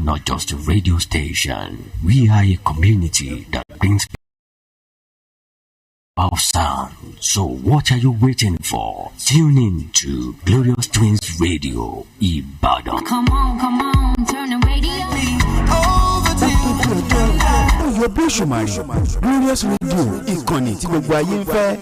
not just a radio station. We are a community that brings our sound. So what are you waiting for? Tune in to Glorious Twins Radio, Ibadan. Come on, turn the radio. Your Glorious Radio, ìkànnì tí gbogbo ayé ń fẹ́.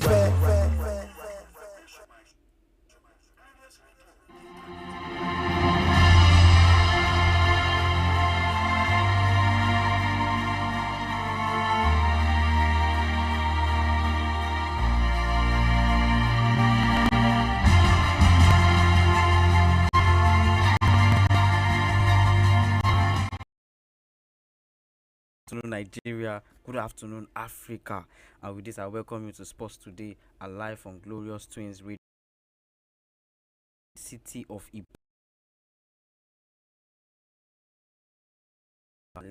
Nigeria, good afternoon Africa, and with this I welcome you to Sports Today, live on Glorious Twins Radio, city of Ibadan.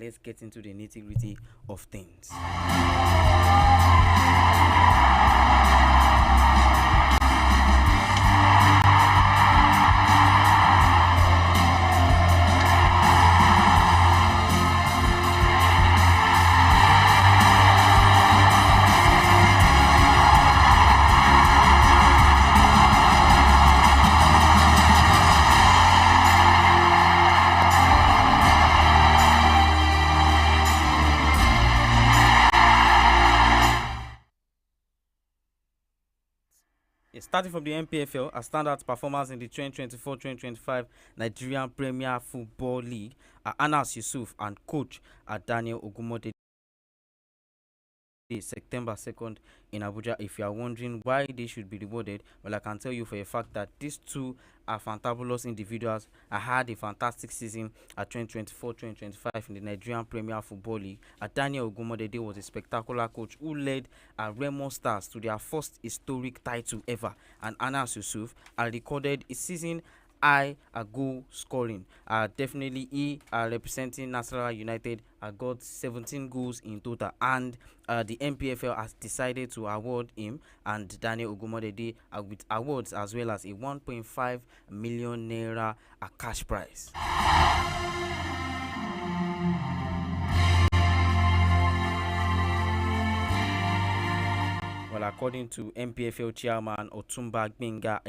Let's get into the nitty-gritty of things. Starting from the MPFL, a standout performance in the 2024-2025 Nigerian Premier Football League, Anas Yusuf and coach Daniel Ogumode September 2nd in Abuja. If you are wondering why they should be rewarded, well, I can tell you for a fact that these two are fantabulous individuals. I had a fantastic season at 2024-2025 in the Nigerian Premier Football League. Daniel Ogumode was a spectacular coach who led Remo Stars to their first historic title ever, and Anas Yusuf recorded a season high goal scoring. Definitely he representing Nasarawa United got 17 goals in total, and the MPFL has decided to award him and Daniel Ogumode with awards as well as a 1.5 million naira cash prize. Well, according to MPFL chairman Otumba Gbenga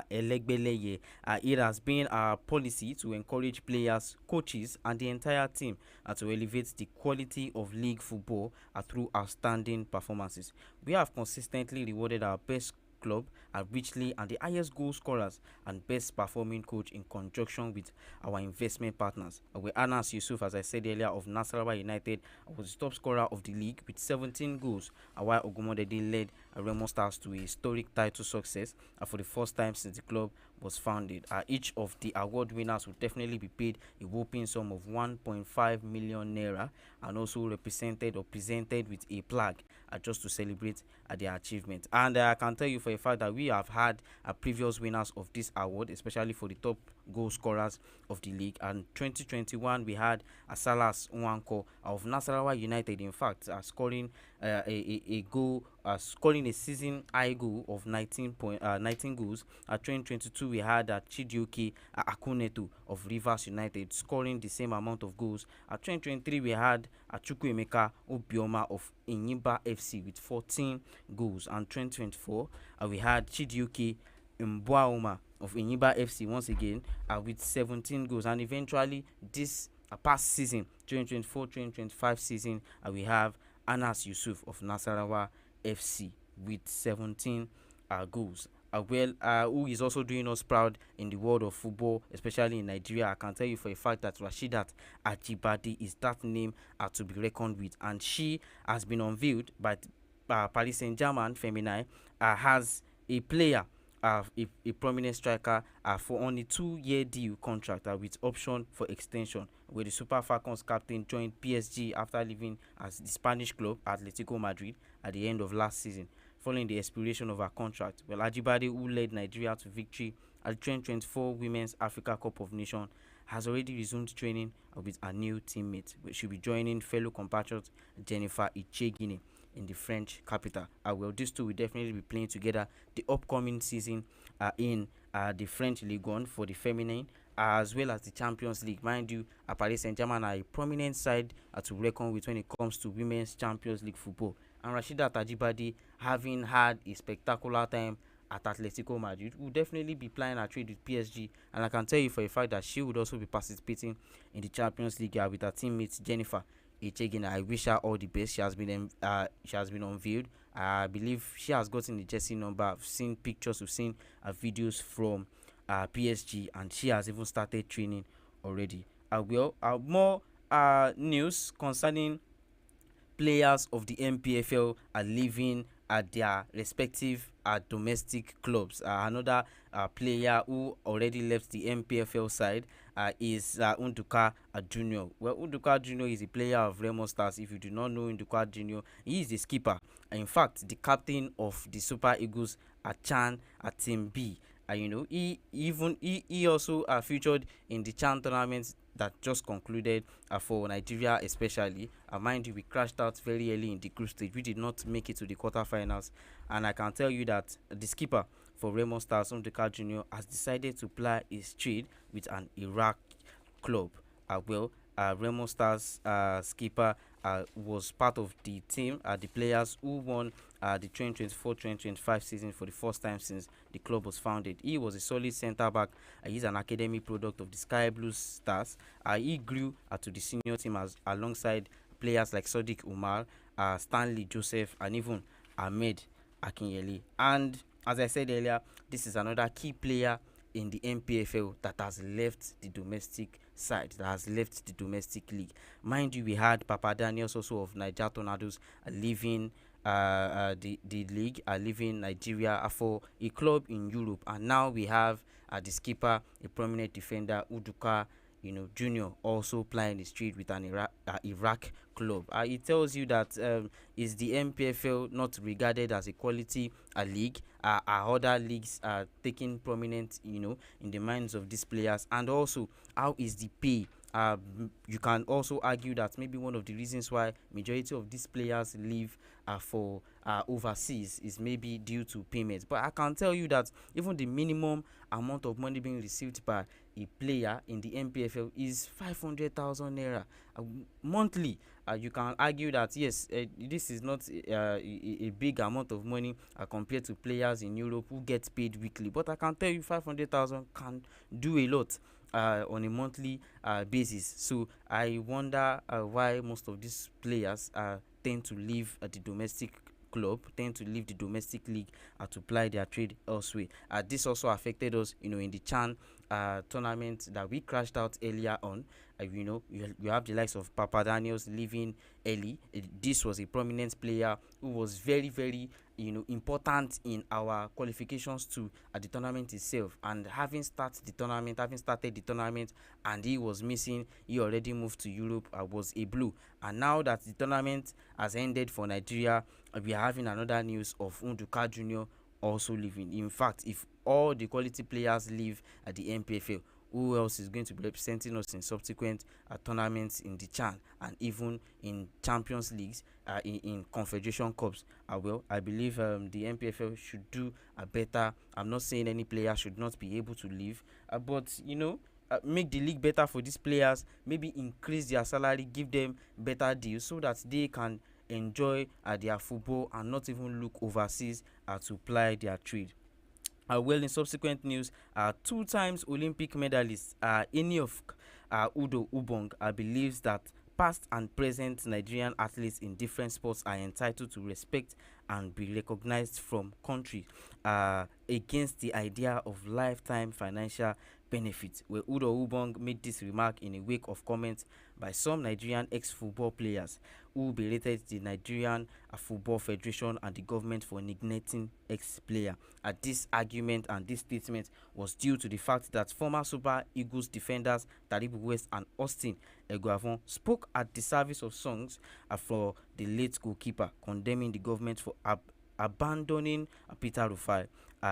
Elegbeleye, it has been our policy to encourage players, coaches, and the entire team to elevate the quality of league football through outstanding performances. We have consistently rewarded our best club richly and the highest goal scorers and best performing coach in conjunction with our investment partners. With Anas Yusuf, as I said earlier, of Nasarawa United, was the top scorer of the league with 17 goals, while Ogumode led Remo Stars to a historic title success for the first time since the club was founded. Each of the award winners will definitely be paid a whopping sum of 1.5 million naira and also presented with a plaque just to celebrate their achievement. And I can tell you for a fact that we have had previous winners of this award, especially for the top goal scorers of the league. And 2021 we had Salas Nwanko of Nasarawa United, in fact, scoring a goal, scoring a season high goal of 19 goals. 2022 we had Chidioke Akuneto of Rivers United scoring the same amount of goals. 2023 we had Chukwuemeka Obioma of Enyimba FC with 14 goals, and 2024 we had Chidioke Mbwaoma of Enyimba FC once again with 17 goals. And eventually this past season, 2024-2025 season, we have Anas Yusuf of Nasarawa FC with 17 goals. Who is also doing us proud in the world of football, especially in Nigeria. I can tell you for a fact that Rashidat Ajibade is that name to be reckoned with, and she has been unveiled by Paris Saint-Germain Feminine has a player, a prominent striker for only 2-year deal contract with option for extension, where the Super Falcons captain joined PSG after leaving as the Spanish club Atletico Madrid at the end of last season. Following the expiration of her contract, well, Ajibade, who led Nigeria to victory at the 2024 Women's Africa Cup of Nations, has already resumed training with her new teammate. She'll be joining fellow compatriot Jennifer Ichegini in the French capital. These two will definitely be playing together the upcoming season in the French Ligue 1 for the feminine, as well as the Champions League. Mind you, Paris Saint-Germain are a prominent side to reckon with when it comes to women's Champions League football. And Rashida Tajibadi, having had a spectacular time at Atletico Madrid, will definitely be playing a trade with PSG. And I can tell you for a fact that she would also be participating in the Champions League with her teammate Jennifer Echegina. I wish her all the best. She has been unveiled. I believe she has gotten the jersey number. I've seen pictures, we've seen videos from PSG, and she has even started training already. More news concerning players of the MPFL are leaving at their respective domestic clubs. Another player who already left the MPFL side is Unduka Junior. Well, Unduka Junior is a player of Remo Stars. If you do not know Unduka Junior, he is the skipper. In fact, the captain of the Super Eagles at Chan at Team B. He also featured in the Chan tournament that just concluded for Nigeria, especially. Mind you, we crashed out very early in the group stage. We did not make it to the quarterfinals, and I can tell you that the skipper for Remo Stars, Undeka Junior, has decided to ply his trade with an Iraq club. Remo Stars skipper was part of the team, the players who won the 2024-2025 season for the first time since the club was founded. He was a solid centre back. He's an academy product of the Sky Blues Stars. He grew to the senior team alongside players like Sadiq Umar, Stanley Joseph, and even Ahmed Akinyele. And as I said earlier, this is another key player in the MPFL that has left the domestic side, that has left the domestic league. Mind you, we had Papa Daniels also of Niger Tornadoes leaving the league, leaving Nigeria for a club in Europe. And now we have the skipper, a prominent defender, Uduka Junior, also playing the street with an Iraq club. It tells you that is the MPFL not regarded as a quality league? Are other leagues taking prominent, in the minds of these players? And also, how is the pay? You can also argue that maybe one of the reasons why majority of these players leave for overseas is maybe due to payments. But I can tell you that even the minimum amount of money being received by a player in the MPFL is 500,000 naira monthly. You can argue that yes, this is not a big amount of money compared to players in Europe who get paid weekly. But I can tell you 500,000 can do a lot on a monthly basis. So I wonder why most of these players tend to leave the domestic club, tend to leave the domestic league to ply their trade elsewhere. This also affected us, in the Chan tournament that we crashed out earlier on. You have the likes of Papa Daniels leaving early. This was a prominent player who was very, very important in our qualifications to the tournament itself. And having started the tournament, and he was missing, he already moved to Europe, was a blue. And now that the tournament has ended for Nigeria, we are having another news of Unduka Junior also leaving. In fact, if all the quality players leave at the MPFL, who else is going to be representing us in subsequent tournaments in the Chan and even in Champions Leagues, in Confederation Cups? I believe the MPFL should do better. I'm not saying any player should not be able to leave, but make the league better for these players, maybe increase their salary, give them better deals so that they can enjoy their football and not even look overseas to ply their trade. In subsequent news, 2 times Olympic medalist Eni Udo Ubong believes that past and present Nigerian athletes in different sports are entitled to respect and be recognized from country against the idea of lifetime financial benefits. Where Udo Ubong made this remark in a wake of comments by some Nigerian ex-football players who berated the Nigerian Football Federation and the government for neglecting ex-player. This argument and this statement was due to the fact that former Super Eagles defenders Taribu West and Austin Eguavon spoke at the service of songs for the late goalkeeper, condemning the government for abandoning Peter Rufai.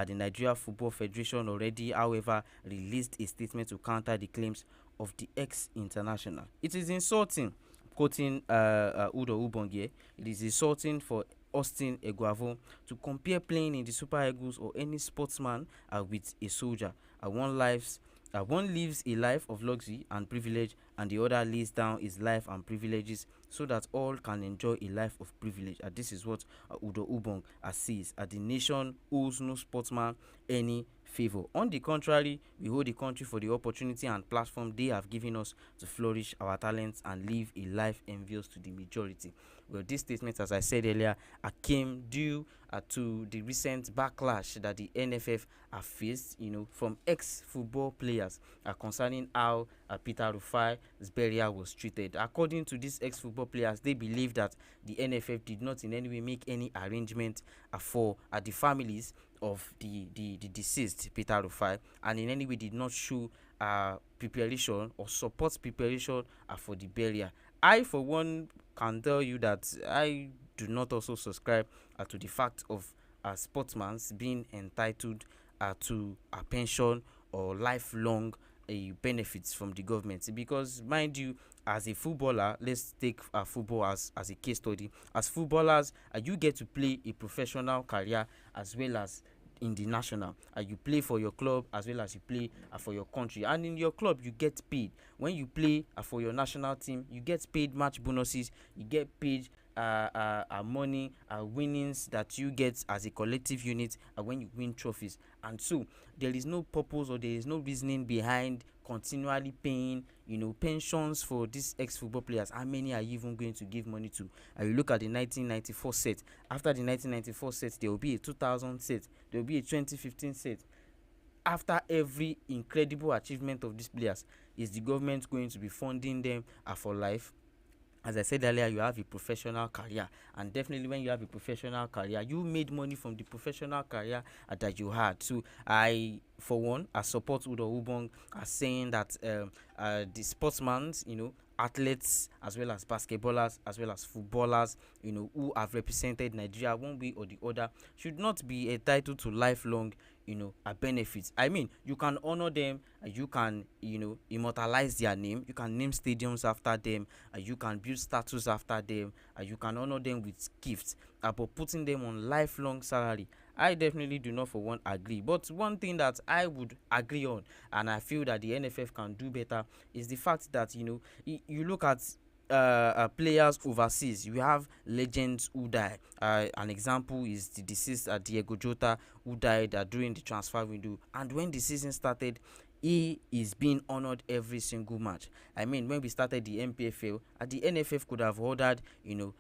The Nigeria Football Federation already, however, released a statement to counter the claims of the ex-international. It is insulting, quoting Udo Ubongie, it is insulting for Austin Eguavon to compare playing in the Super Eagles or any sportsman with a soldier. One life's One lives a life of luxury and privilege, and the other lays down his life and privileges so that all can enjoy a life of privilege. This is what Udo Ubong says. The nation owes no sportsman any favor. On the contrary, we hold the country for the opportunity and platform they have given us to flourish our talents and live a life envious to the majority. Well, this statement, as I said earlier, came due to the recent backlash that the NFF have faced, from ex-football players concerning how Peter Rufai's burial was treated. According to these ex-football players, they believe that the NFF did not in any way make any arrangement for the families of the deceased Peter Rufai, and in any way did not show preparation or support preparation for the burial. I, for one, can tell you that I do not also subscribe to the fact of sportsmen being entitled to a pension or lifelong benefits from the government, because mind you, as a footballer, let's take football as a case study. As footballers, you get to play a professional career as well as in the national. You play for your club as well as you play for your country, and in your club you get paid. When you play for your national team, you get paid match bonuses, you get paid money, winnings that you get as a collective unit when you win trophies. And so there is no purpose or there is no reasoning behind continually paying pensions for these ex-football players. How many are you even going to give money to? You look at the 1994 set. After the 1994 set, there will be a 2000 set, there will be a 2015 set. After every incredible achievement of these players, is the government going to be funding them for life? As I said earlier, you have a professional career, and definitely when you have a professional career, you made money from the professional career that you had. So I, for one, I support Udo Ubong as saying that the sportsmen, athletes as well as basketballers as well as footballers, who have represented Nigeria one way or the other, should not be entitled to lifelong benefits. I mean, you can honor them, you can immortalize their name, you can name stadiums after them, you can build statues after them, you can honor them with gifts, but putting them on lifelong salary, I definitely do not for one agree. But one thing that I would agree on, and I feel that the NFF can do better, is the fact that you look at players overseas. You have legends who die. An example is the deceased Diego Jota, who died during the transfer window, and when the season started, he is being honored every single match. I mean, when we started the MPFL, the NFF could have ordered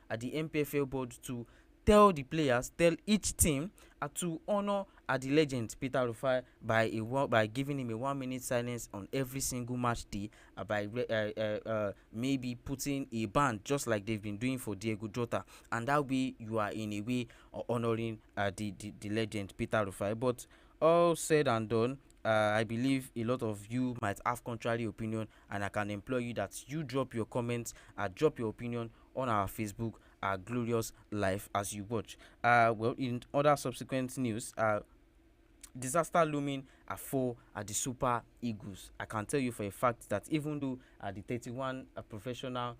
at the MPFL board to tell the players, tell each team to honor the legend Peter Rufai by giving him a 1 minute silence on every single match day, by maybe putting a band just like they've been doing for Diego Jota, and that way you are in a way honoring the legend Peter Rufai. But all said and done, I believe a lot of you might have contrary opinion, and I can implore you that you drop your comments, drop your opinion on our Facebook, Glorious Life, as you watch. Well, in other subsequent news, disaster looming for the Super Eagles. I can tell you for a fact that even though the 31 provisional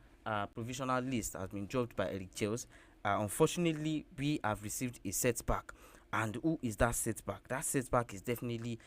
list has been dropped by Eric Chels, unfortunately we have received a setback. And who is that setback? That setback is definitely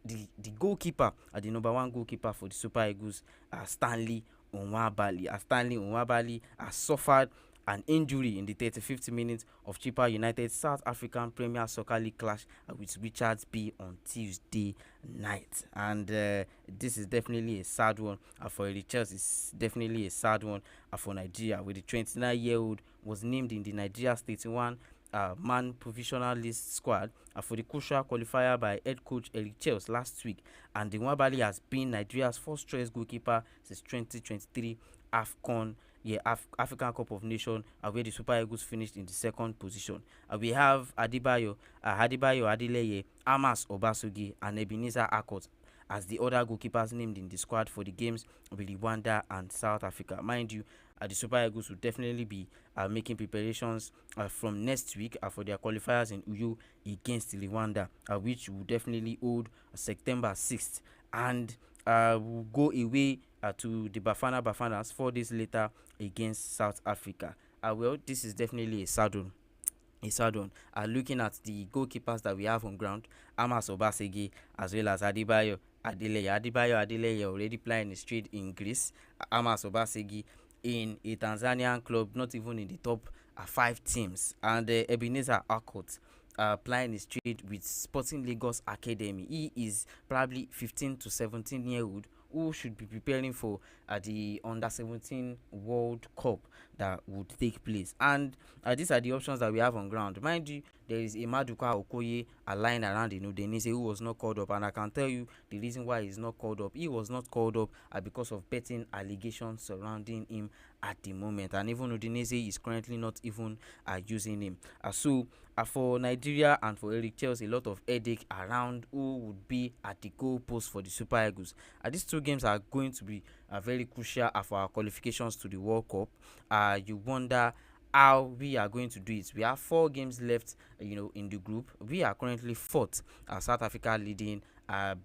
the goalkeeper, the number one goalkeeper for the Super Eagles, Stanley Onwabali. Stanley Onwabali has suffered an injury in the 35th minute of Chippa United South African Premier Soccer League clash with Richards Bay on Tuesday night. And this is definitely a sad one for Richards. It's definitely a sad one for Nigeria, with the 29-year-old was named in the Nigeria 31 man provisional list squad for the crucial qualifier by head coach Eric Chels last week, and the Nwabali has been Nigeria's first choice goalkeeper since 2023 African Cup of Nations, where the Super Eagles finished in the second position. We have Adebayo Adeleye, Amas Obasogi, and Ebenezer Akot as the other goalkeepers named in the squad for the games with Rwanda and South Africa. Mind you, the Super Eagles will definitely be making preparations from next week for their qualifiers in Uyo against Rwanda, which will definitely hold September 6th, and will go away to the Bafanas 4 days later against South Africa. Well, this is definitely a sad one. Looking at the goalkeepers that we have on ground, Amas Obasegi as well as Adebayo Adebayo Adeleye already plying his trade in Greece. Amas Obasegi in a Tanzanian club, not even in the top 5 teams. And Ebenezer Akot plying his trade with Sporting Lagos Academy. He is probably 15 to 17-year-old who should be preparing for the under 17 World Cup that would take place. And these are the options that we have on ground. Mind you, there is Maduka Okoye lying around Udinese who was not called up, and I can tell you the reason why he's not called up. He was not called up because of betting allegations surrounding him at the moment, and even Udinese is currently not even using him. So for Nigeria and for Eric Chelsea, a lot of headache around who would be at the goal post for the Super Eagles. These two games are going to be very crucial for our qualifications to the World Cup. You wonder how we are going to do it. We have 4 games left, in the group. We are currently fourth. South Africa leading,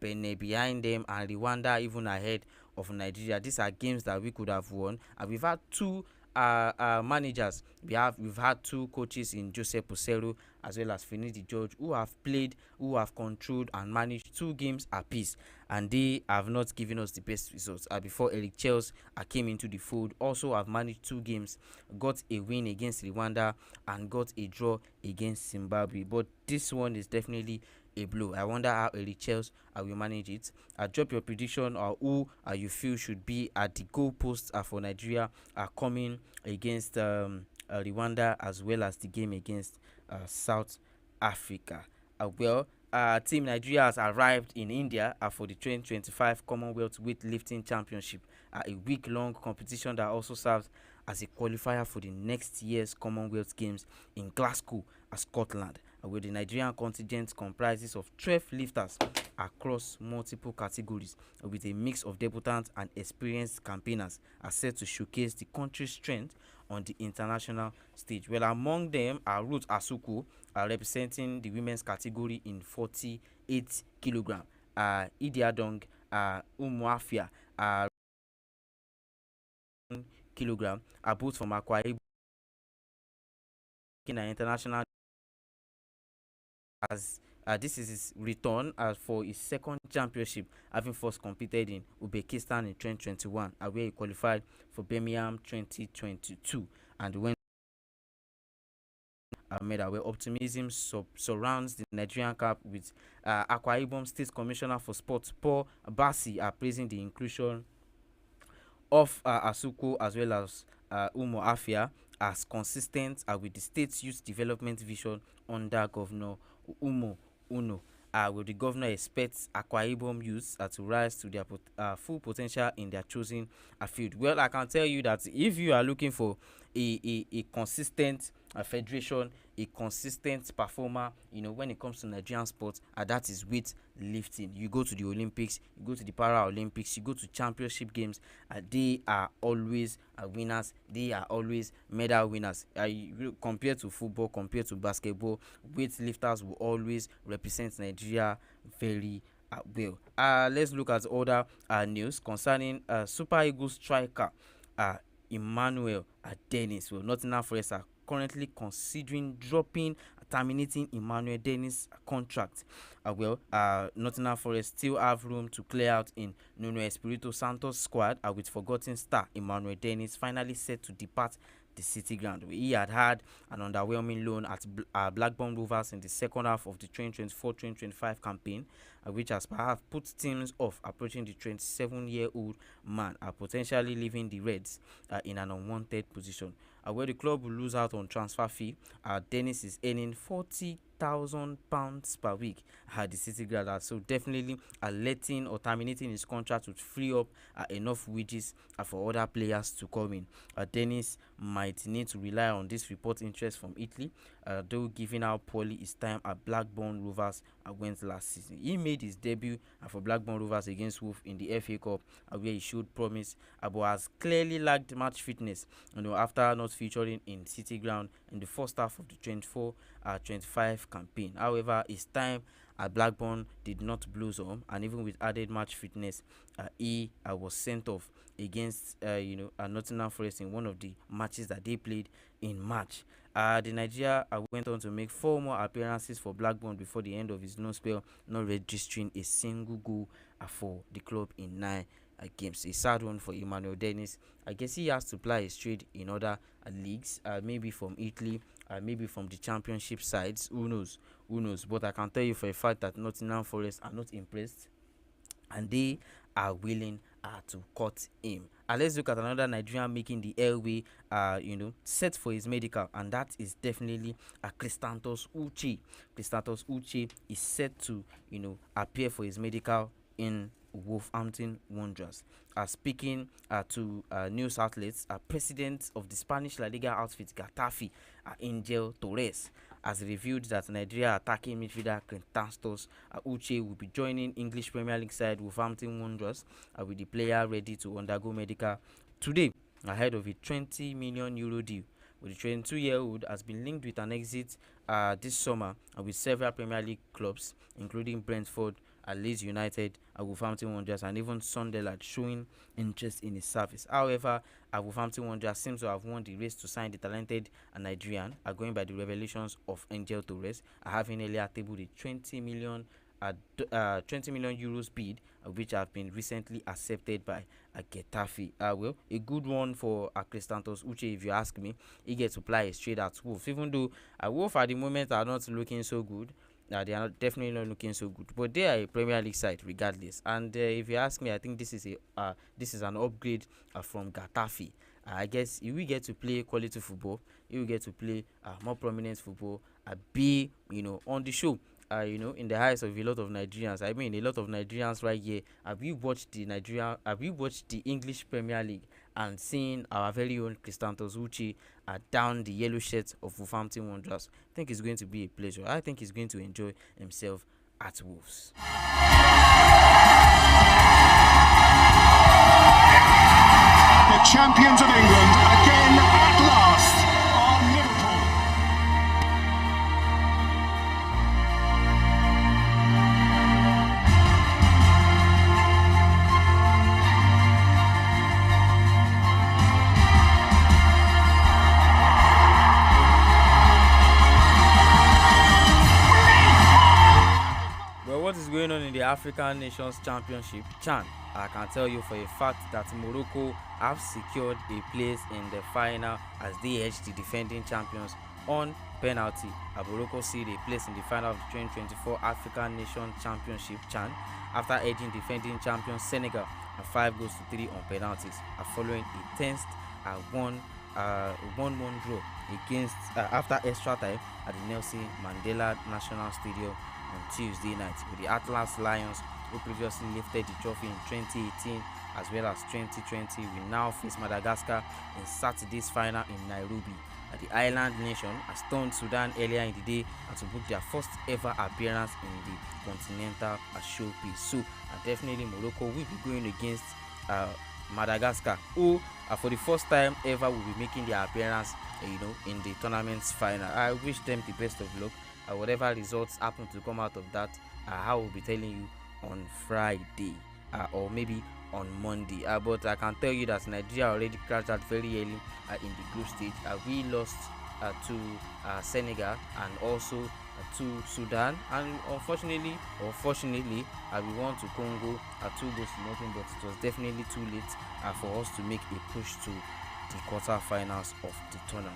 Benin behind them, and Rwanda even ahead of Nigeria. These are games that we could have won. And we've had 2 managers. We've had 2 coaches in Joseph Posero as well as Finidi George who have played, who have controlled and managed 2 games apiece, and they have not given us the best results. Before Eric Chelsea came into the fold, also have managed 2 games, got a win against Rwanda and got a draw against Zimbabwe. But this one is definitely a blow. I wonder how Eric Chelsea will manage it. Drop your prediction or who you feel should be at the goal posts for Nigeria coming against Rwanda, as well as the game against South Africa. Team Nigeria has arrived in India for the 2025 Commonwealth Weightlifting Championship, a week-long competition that also serves as a qualifier for the next year's Commonwealth Games in Glasgow, Scotland, where the Nigerian contingent comprises of 12 lifters across multiple categories, with a mix of debutants and experienced campaigners, are set to showcase the country's strength on the international stage. Well, among them are Ruth Asuku, representing the women's category in 48 kg, Idiadong Umuafia, kg, both from Akwa Ibom, in an international, as this is his return for his second championship, having first competed in Uzbekistan in 2021, where he qualified for Birmingham 2022, and when where optimism surrounds the Nigerian camp, with Akwa Ibom State Commissioner for Sports Paul Basi praising the inclusion of Asuku as well as Umo Afia as consistent with the state's youth development vision under Governor Umo Uno. Will the governor expects Akwa Ibom youths to rise to their full potential in their chosen field? Well, I can tell you that if you are looking for a consistent federation, a consistent performer, when it comes to Nigerian sports, that is with lifting. You go to the Olympics, you go to the Paralympics, you go to championship games, they are always winners, they are always medal winners. Compared to football, compared to basketball, weightlifters will always represent Nigeria very well. Let's look at other news concerning Super Eagles striker Emmanuel Dennis. Well, Nottingham Forest are currently considering terminating Emmanuel Dennis' contract. Nottingham Forest still have room to clear out in Nuno Espirito Santos' squad, with forgotten star Emmanuel Dennis finally set to depart the City Ground. He had an underwhelming loan at Blackburn Rovers in the second half of the 2024-2025 campaign, which has perhaps put teams off approaching the 27-year-old man, potentially leaving the Reds in an unwanted position. Where the club will lose out on transfer fee, Dennis is earning £40,000 per week at the City Ground. So definitely letting or terminating his contract would free up enough wages for other players to come in. Dennis might need to rely on this report interest from Italy, though giving out poorly his time at Blackburn Rovers went last season. He made his debut for Blackburn Rovers against Wolves in the FA Cup, where he showed promise, but has clearly lacked match fitness, after not featuring in City Ground in the first half of the 24-25 campaign. However, his time at Blackburn did not blossom, and even with added match fitness, he was sent off against Nottingham Forest in one of the matches that they played in March. The Nigeria went on to make 4 more appearances for Blackburn before the end of his loan spell, not registering a single goal for the club in 9 games. A sad one for Emmanuel Dennis. I guess he has to ply his trade in other leagues, maybe from Italy, maybe from the championship sides. Who knows? Who knows? But I can tell you for a fact that Nottingham Forest are not impressed, and they are willing to cut him. Let's look at another Nigerian making the airway, set for his medical, and that is definitely Christantos Uche. Christantos Uche is set to, appear for his medical in Wolverhampton Wanderers. Speaking to news outlets, president of the Spanish La Liga outfit Getafe, Angel Torres, has revealed that Nigeria attacking midfielder Christantos Uche will be joining English Premier League side Wolverhampton Wanderers, with the player ready to undergo medical today ahead of a €20 million deal. With the 22-year-old has been linked with an exit this summer with several Premier League clubs, including Brentford, Leeds United, Wolverhampton Wanderers, and even Sunderland, showing interest in his service. However, Wolverhampton Wanderers seems to have won the race to sign the talented Nigerian, going by the revelations of Angel Torres, having earlier tabled a 20 million euros bid, which have been recently accepted by Getafe. Well, a good one for Christantos Uche, if you ask me. He gets to play straight at Wolves, even though Wolves at the moment are not looking so good. They are definitely not looking so good, but they are a Premier League side regardless. And if you ask me, I think this is an upgrade from Getafe. I guess you will get to play quality football. You will get to play more prominent football. Be on the show. In the eyes of a lot of Nigerians. I mean, a lot of Nigerians right here. Have you watched the English Premier League and seen our very own Christantos Uche down the yellow shirt of Wolverhampton Wanderers? I think it's going to be a pleasure. I think he's going to enjoy himself at Wolves. The champions of England again at last are Liverpool. What is going on in the African Nations Championship, Chan? I can tell you for a fact that Morocco have secured a place in the final as they edge the defending champions on penalty. Morocco sealed a place in the final of the 2024 African Nations Championship, Chan, after edging defending champions Senegal 5-3 on penalties, following a tense 1-1 draw against after extra time at the Nelson Mandela National Stadium on Tuesday night, with the Atlas Lions, who previously lifted the trophy in 2018 as well as 2020, will now face Madagascar in Saturday's final in Nairobi. The island nation has stunned Sudan earlier in the day and to book their first ever appearance in the continental showpiece. So definitely Morocco will be going against Madagascar, who for the first time ever will be making their appearance in the tournament's final. I wish them the best of luck. Whatever results happen to come out of that, I will be telling you on Friday or maybe on Monday. But I can tell you that Nigeria already crashed out very early in the group stage. We lost to Senegal and also to Sudan, and unfortunately or fortunately we won to Congo 2 goals to nothing, but it was definitely too late for us to make a push to the quarterfinals of the tournament.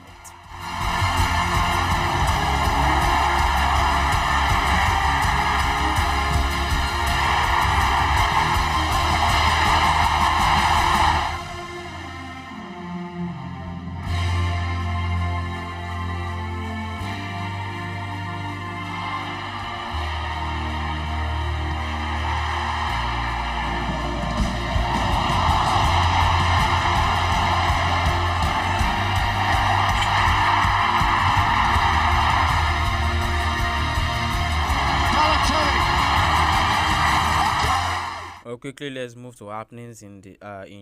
Quickly, let's move to happenings in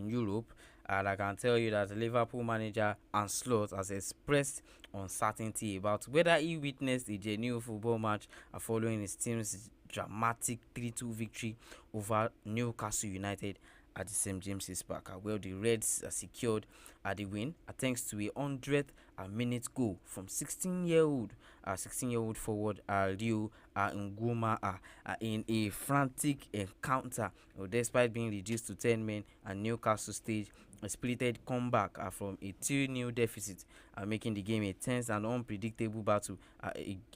Europe. And I can tell you that the Liverpool manager Arne Slot has expressed uncertainty about whether he witnessed a genuine football match following his team's dramatic 3-2 victory over Newcastle United at the St James's Park. Well, the Reds secured the win thanks to a 100th minute goal from 16-year-old forward Liu Nguma in a frantic encounter. Despite being reduced to 10 men, and Newcastle staged a spirited comeback from a 2-0 deficit, making the game a tense and unpredictable battle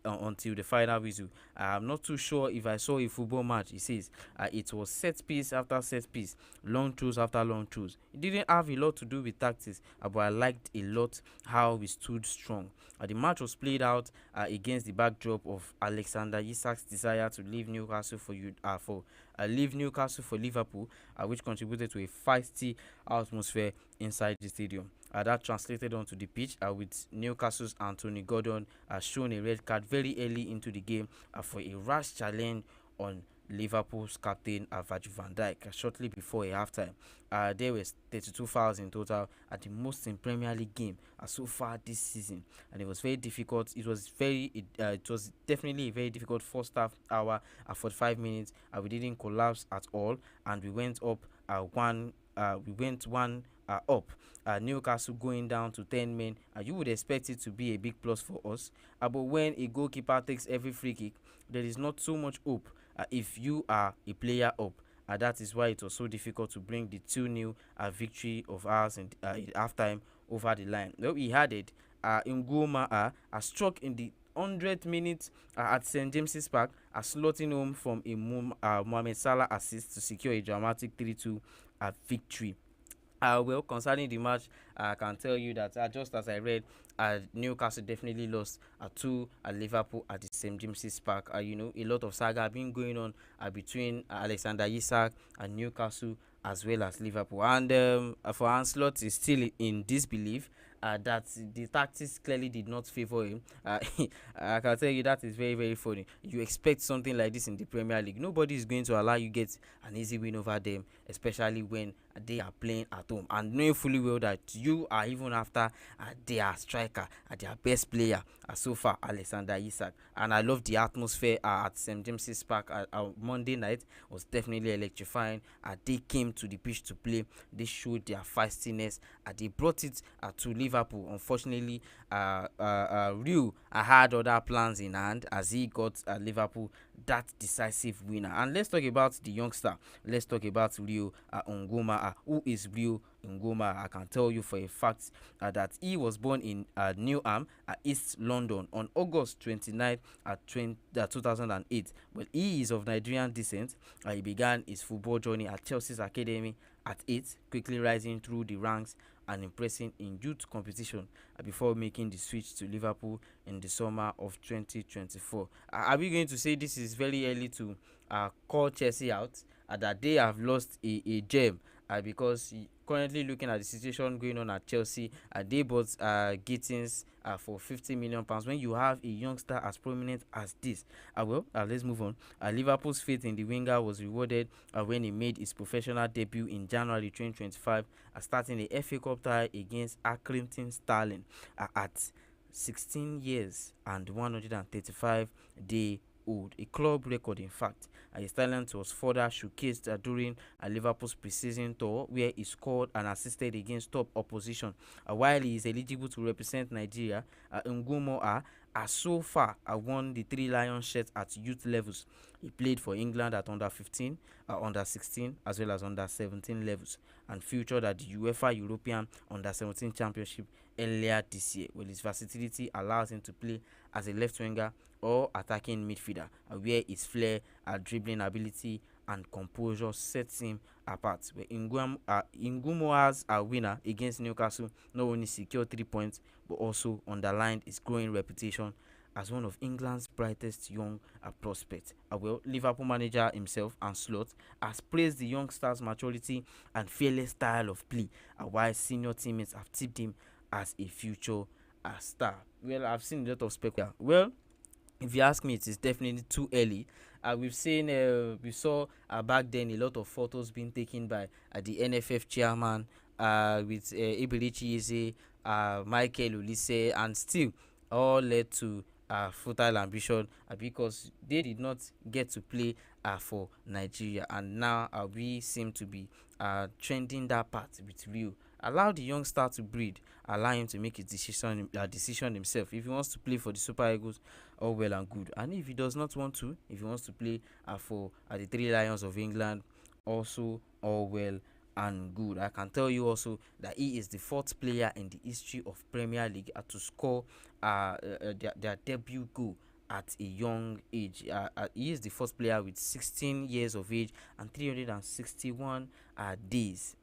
until the final whistle. I'm not too sure if I saw a football match. He says it was set piece after set piece, long throws after long throws. It didn't have a lot to do with tactics, but I liked a lot how we stood strong. The match was played out against the backdrop of Alexander Isak's desire to leave Newcastle for Liverpool, which contributed to a feisty atmosphere inside the stadium. That translated onto the pitch with Newcastle's Anthony Gordon shown a red card very early into the game for a rash challenge on Liverpool's captain Virgil van Dijk shortly before a halftime. There were 32 fouls in total at the most in Premier League game so far this season, and it was very difficult. It was definitely a very difficult first half hour. 45 minutes, we didn't collapse at all, and we went up one up. Newcastle going down to 10 men. You would expect it to be a big plus for us, but when a goalkeeper takes every free kick, there is not so much hope if you are a player up. That is why it was so difficult to bring the 2-0 victory of ours in halftime over the line. Well, we had it. Ngoma struck in the 100th minute at St James's Park, slotting home from a Mohamed Salah assist to secure a dramatic 3-2 victory. Well, concerning the match, I can tell you that just as I read, Newcastle definitely lost to Liverpool at the St James's Park. A lot of saga been going on between Alexander Isak and Newcastle as well as Liverpool. And for Ancelotti is still in disbelief that the tactics clearly did not favor him. I can tell you that is very, very funny. You expect something like this in the Premier League. Nobody is going to allow you get an easy win over them, especially when they are playing at home and knowing fully well that you are even after their striker, their best player so far, Alexander Isak. And I love the atmosphere at St James's Park Monday night was definitely electrifying. They came to the pitch to play. They showed their feistiness. They brought it to Liverpool. Unfortunately, Rio had other plans in hand as he got Liverpool that decisive winner. And let's talk about the youngster. Let's talk about Rio Ngoma. Who is Rio Ngoma? I can tell you for a fact that he was born in Newham, East London, on August 29th, 2008. Well, he is of Nigerian descent. He began his football journey at Chelsea's academy at 8, quickly rising through the ranks and impressing in youth competition before making the switch to Liverpool in the summer of 2024. Are we going to say this is very early to call Chelsea out, that they have lost a gem? Because currently looking at the situation going on at Chelsea, they bought Gittins for £50 million when you have a youngster as prominent as this. Let's move on. Liverpool's faith in the winger was rewarded when he made his professional debut in January 2025, starting the FA Cup tie against Accrington Sterling at 16 years and 135 days old, a club record in fact. His talent was further showcased during Liverpool's pre-season tour, where he scored and assisted against top opposition. While he is eligible to represent Nigeria, Ngumo has so far won the 3 Lions shirts at youth levels. He played for England at under 15, under 16, as well as under 17 levels, and featured at the UEFA European under 17 Championship earlier this year. Well, his versatility allows him to play as a left winger or attacking midfielder, where his flair, dribbling ability, and composure sets him apart. Where Ngumo's winner against Newcastle not only secured 3 points but also underlined his growing reputation as one of England's brightest young prospects. Liverpool manager himself, Ancelotti, has praised the youngster's maturity and fearless style of play, while senior teammates have tipped him as a future star. Well, I've seen a lot of speculation. Well, if you ask me, it is definitely too early. We saw back then a lot of photos being taken by the NFF chairman with Eberechi Eze, Michael Olise, and still all led to futile ambition because they did not get to play for Nigeria, and now we seem to be trending that part with Rio. Allow the young star to breed. Allow him to make his decision himself. If he wants to play for the Super Eagles, all well and good. And if he does not want to, if he wants to play for the Three Lions of England, also all well and good. I can tell you also that he is the fourth player in the history of Premier League to score their debut goal at a young age. He is the first player with 16 years of age and 361 days,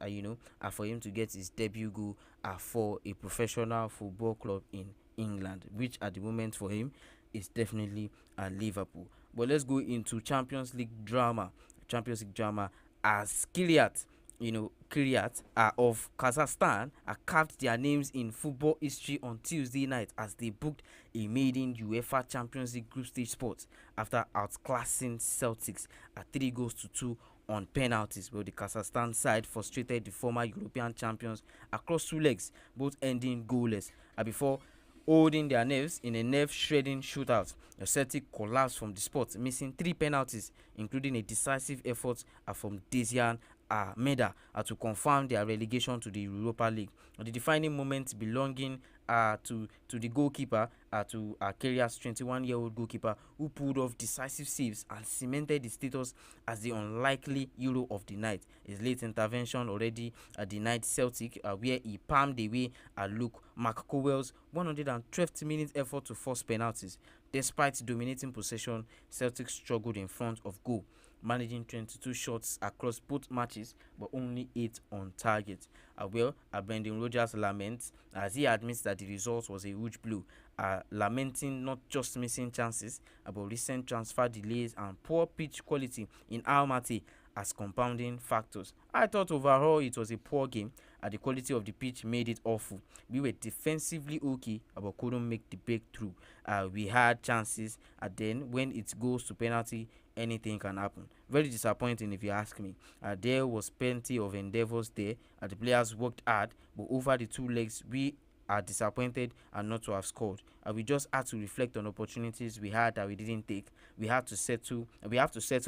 for him to get his debut goal for a professional football club in England, which at the moment for him is definitely Liverpool. But let's go into Champions League drama. As Kiryat of Kazakhstan carved their names in football history on Tuesday night as they booked a maiden UEFA Champions League group stage spot after outclassing Celtics at 3-2 on penalties. Well, the Kazakhstan side frustrated the former European champions across 2 legs, both ending goalless. Before holding their nerves in a nerve-shredding shootout, the Celtic collapsed from the spot, missing 3 penalties, including a decisive effort from Desian Meda to confirm their relegation to the Europa League. The defining moment belonging to the goalkeeper, to Kiryat's 21-year-old goalkeeper, who pulled off decisive saves and cemented his status as the unlikely hero of the night. His late intervention already denied Celtic, where he palmed away Luke McCowell's 112th minute effort to force penalties. Despite dominating possession, Celtic struggled in front of goal, managing 22 shots across both matches, but only 8 on target. Brendan Rodgers laments as he admits that the result was a huge blow, lamenting not just missing chances, but recent transfer delays and poor pitch quality in Almaty as compounding factors. I thought overall it was a poor game. The quality of the pitch made it awful. We were defensively okay, but couldn't make the breakthrough. We had chances, and then when it goes to penalty, anything can happen. Very disappointing if you ask me. There was plenty of endeavors there. The players worked hard, but over the 2 legs, we are disappointed and not to have scored. We just had to reflect on opportunities we had that we didn't take. We have to settle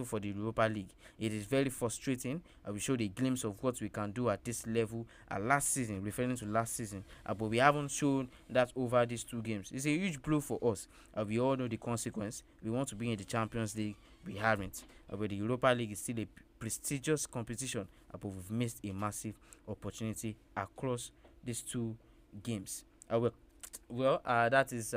for the Europa League. It is very frustrating. We showed a glimpse of what we can do at this level last season, referring to last season, but we haven't shown that over these 2 games. It's a huge blow for us. We all know the consequence. We want to be in the Champions League. We haven't. But the Europa League is still a prestigious competition, but we've missed a massive opportunity across these 2 games. That is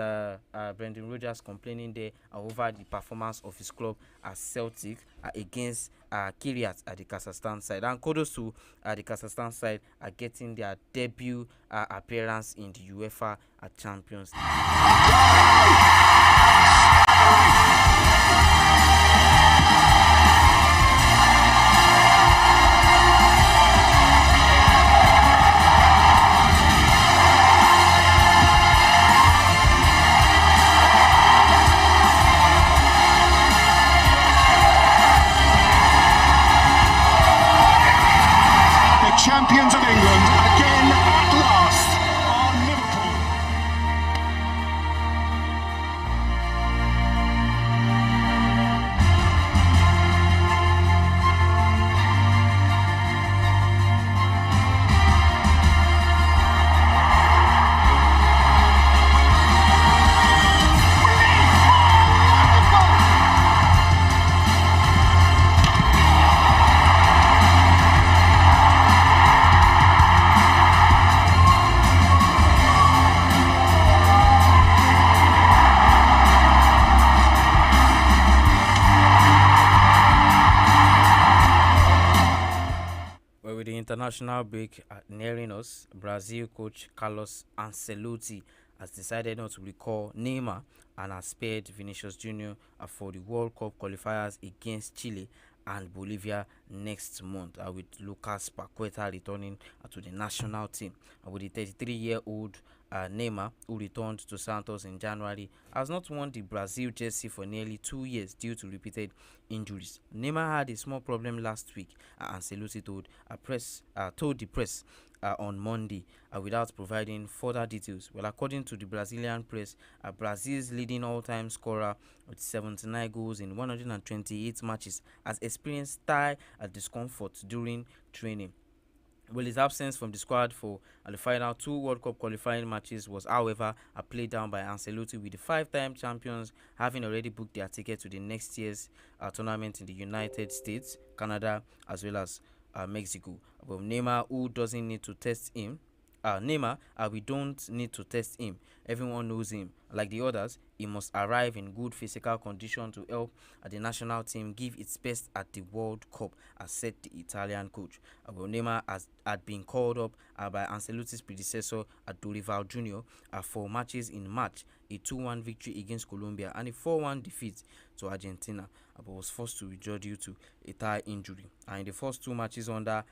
Brendan Rodgers complaining there over the performance of his club as Celtic against Kiryat at the Kazakhstan side. And kudos to the Kazakhstan side getting their debut appearance in the UEFA Champions League. Champions of England again at last are Liverpool. International break nearing us, Brazil coach Carlos Ancelotti has decided not to recall Neymar and has spared Vinicius Jr. For the World Cup qualifiers against Chile and Bolivia next month, with Lucas Paqueta returning to the national team. With the 33-year-old Neymar, who returned to Santos in January, has not worn the Brazil jersey for nearly 2 years due to repeated injuries. Neymar had a small problem last week, Ancelotti told the press on Monday without providing further details. Well, according to the Brazilian press, Brazil's leading all-time scorer with 79 goals in 128 matches has experienced thigh discomfort during training. Well, his absence from the squad for the final 2 World Cup qualifying matches was, however, played down by Ancelotti, with the 5-time champions having already booked their ticket to the next year's tournament in the United States, Canada, as well as Mexico. But Neymar, who doesn't need to test him, we don't need to test him. Everyone knows him. Like the others, he must arrive in good physical condition to help the national team give its best at the World Cup, as said the Italian coach. Neymar had been called up by Ancelotti's predecessor, Dorival Jr., for matches in March, a 2-1 victory against Colombia and a 4-1 defeat to Argentina, but was forced to withdraw due to a thigh injury. And in the first 2 matches under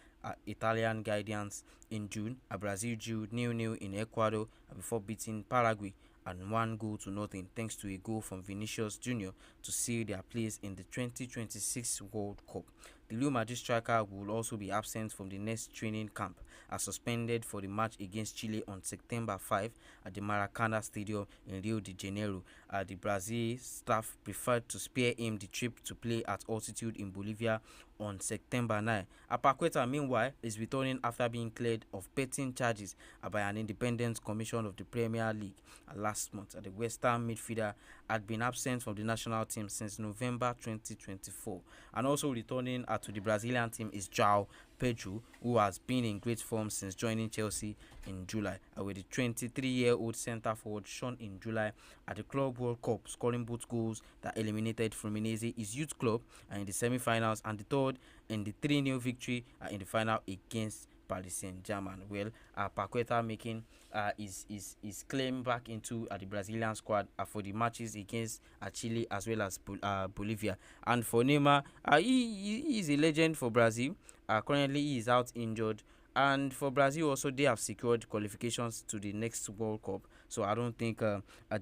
Italian guidance in June, Brazil drew 0-0 in Ecuador before beating Paraguay and 1-0 thanks to a goal from Vinicius Jr. to seal their place in the 2026 World Cup. The Real Madrid striker will also be absent from the next training camp, suspended for the match against Chile on September 5 at the Maracana Stadium in Rio de Janeiro. The Brazil staff preferred to spare him the trip to play at altitude in Bolivia on September 9. Paqueta, meanwhile, is returning after being cleared of betting charges by an independent commission of the Premier League last month. The Western midfielder had been absent from the national team since November 2024. And also returning to the Brazilian team is João Pedro, who has been in great form since joining Chelsea in July, with the 23-year-old centre forward shown in July at the Club World Cup, scoring both goals that eliminated Fluminense, his youth club, in the semi-finals, and the third in the 3-0 victory in the final against Paris Saint-Germain. Well, Paqueta making his claim back into the Brazilian squad for the matches against Chile as well as Bolivia. And for Neymar, he is a legend for Brazil. Currently, he is out injured. And for Brazil also, they have secured qualifications to the next World Cup. So I don't think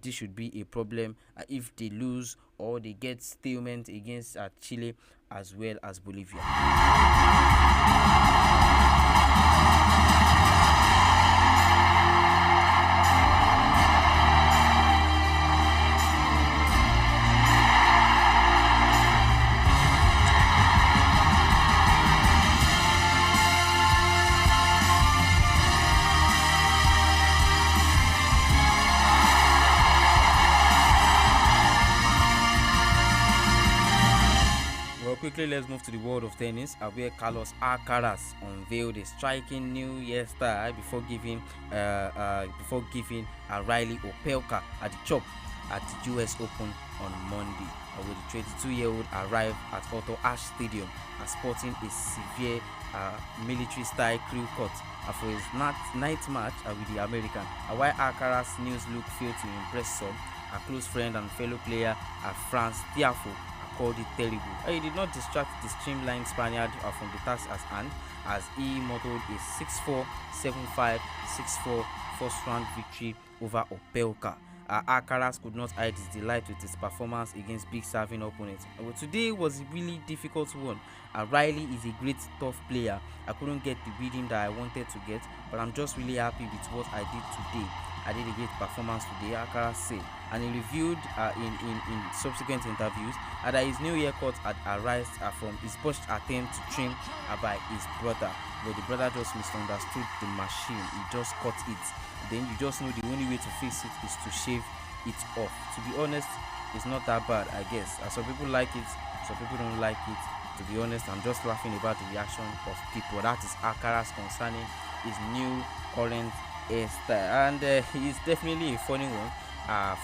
this should be a problem if they lose or they get stalemate against Chile as well as Bolivia. Quickly, let's move to the world of tennis, where Carlos Alcaraz unveiled a striking new hairstyle before giving Riley Opelka the chop at the US Open on Monday. With the 22-year-old arrived at Otto Ashe Stadium sporting a severe military-style crew cut for his night match with the American. While Alcaraz's news look failed to impress some, a close friend and fellow player Franz Tiafoe called it terrible. He did not distract the streamlined Spaniard from the task at hand, as he modeled a 6-4, 7-5, 6-4 first-round victory over Opelka. Alcaraz could not hide his delight with his performance against big serving opponents. Today was a really difficult one. Riley is a great tough player. I couldn't get the rhythm that I wanted to get, but I'm just really happy with what I did today. I did a great performance today, Alcaraz said. And he revealed in subsequent interviews that his new haircut had arisen from his botched attempt to trim by his brother. But the brother just misunderstood the machine. He just cut it. Then you just know the only way to fix it is to shave it off. To be honest, it's not that bad, I guess. Some people like it, some people don't like it. To be honest, I'm just laughing about the reaction of people. That is Alcaraz concerning his new current hairstyle. And he's definitely a funny one.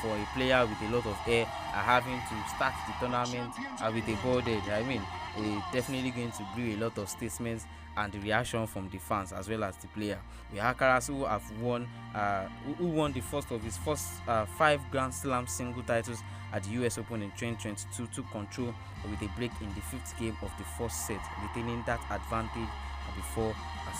For a player with a lot of hair having to start the tournament with a bald head. I mean, definitely going to bring a lot of statements and the reaction from the fans as well as the player. The Alcaraz, who won the first of his first 5 Grand Slam single titles at the US Open in 2022, took control with a break in the 5th game of the first set, retaining that advantage before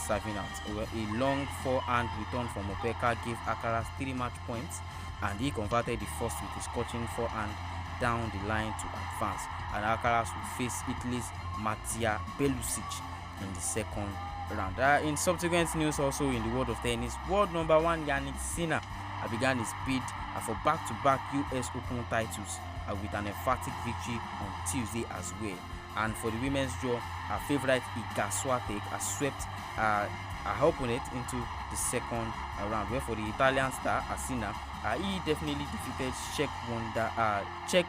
serving out. A long forehand return from Opelka gave Alcaraz 3 match points, and he converted the first with his scorching forehand down the line to advance. And Alcaraz will face Italy's Mattia Belusic in the second round. In subsequent news, also in the world of tennis, world number 1 Yannick Sinner began his bid for back-to-back US Open titles with an emphatic victory on Tuesday as well. And for the women's draw, her favourite Iga Swiatek swept her opponent into the second round. Where for the Italian star Sinner, he definitely defeated Czech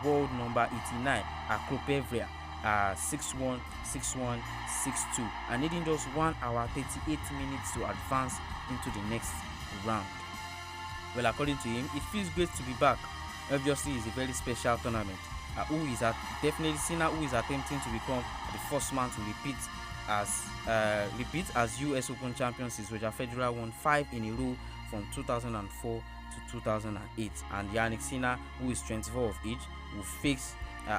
world number 89 Krupevria 6-1, 6-1, 6-2, and needing just 1 hour 38 minutes to advance into the next round. Well, according to him, it feels great to be back. Obviously, it's a very special tournament. Definitely Sinner, who is attempting to become the first man to repeat as US Open champion since Roger Federer won 5 in a row from 2004 to 2008. And Yannick Sinner, who is 24 of age, will face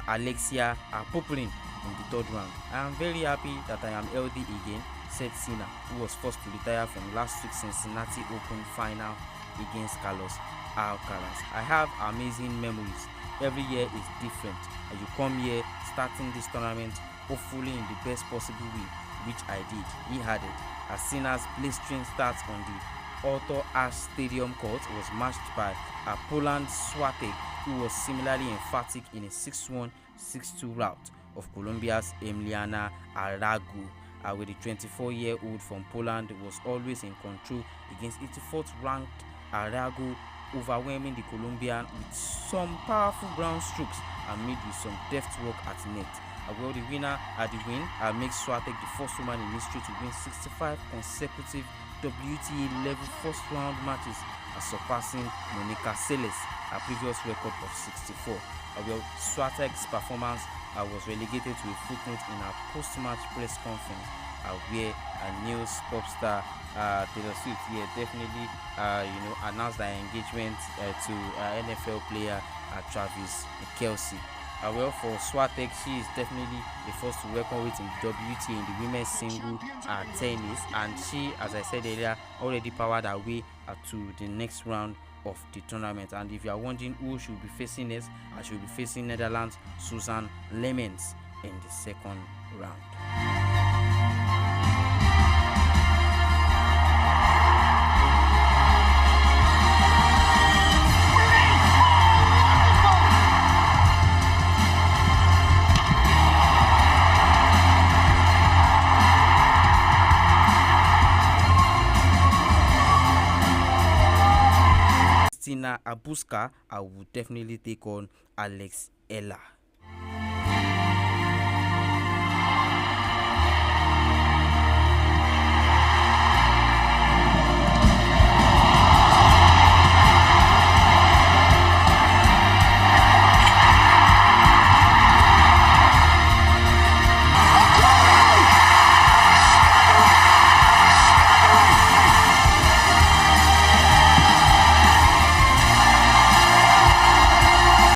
Alexia Popyrin in the third round. I am very happy that I am healthy again, said Sinner, who was forced to retire from last week's Cincinnati Open final against Carlos Alcaraz. I have amazing memories. Every year is different. You come here starting this tournament hopefully in the best possible way, which I did, he added. As Sinner's blistering start on the Arthur Ashe Stadium court was matched by Poland Swiatek, who was similarly emphatic in a 6-1, 6-2 rout of Colombia's Emiliana Arago, where the 24-year-old from Poland was always in control against 84th ranked Arago, overwhelming the Colombian with some powerful ground strokes amid with some deft work at net. Well, the win makes Swiatek the first woman in history to win 65 consecutive WTA level first round matches, surpassing Monica Seles, her previous record of 64. Well, Swiatek's performance was relegated to a footnote in her post-match press conference, where news pop star Taylor Swift definitely announced her engagement to NFL player Travis Kelce. Well, for Swiatek, she is definitely the first to reckon with in WTA in the women's single tennis, and she, as I said earlier, already powered her way to the next round of the tournament. And if you are wondering who she will be facing next, she will be facing Netherlands' Susan Lemens in the second round. Abuska would definitely take on Alex Ella.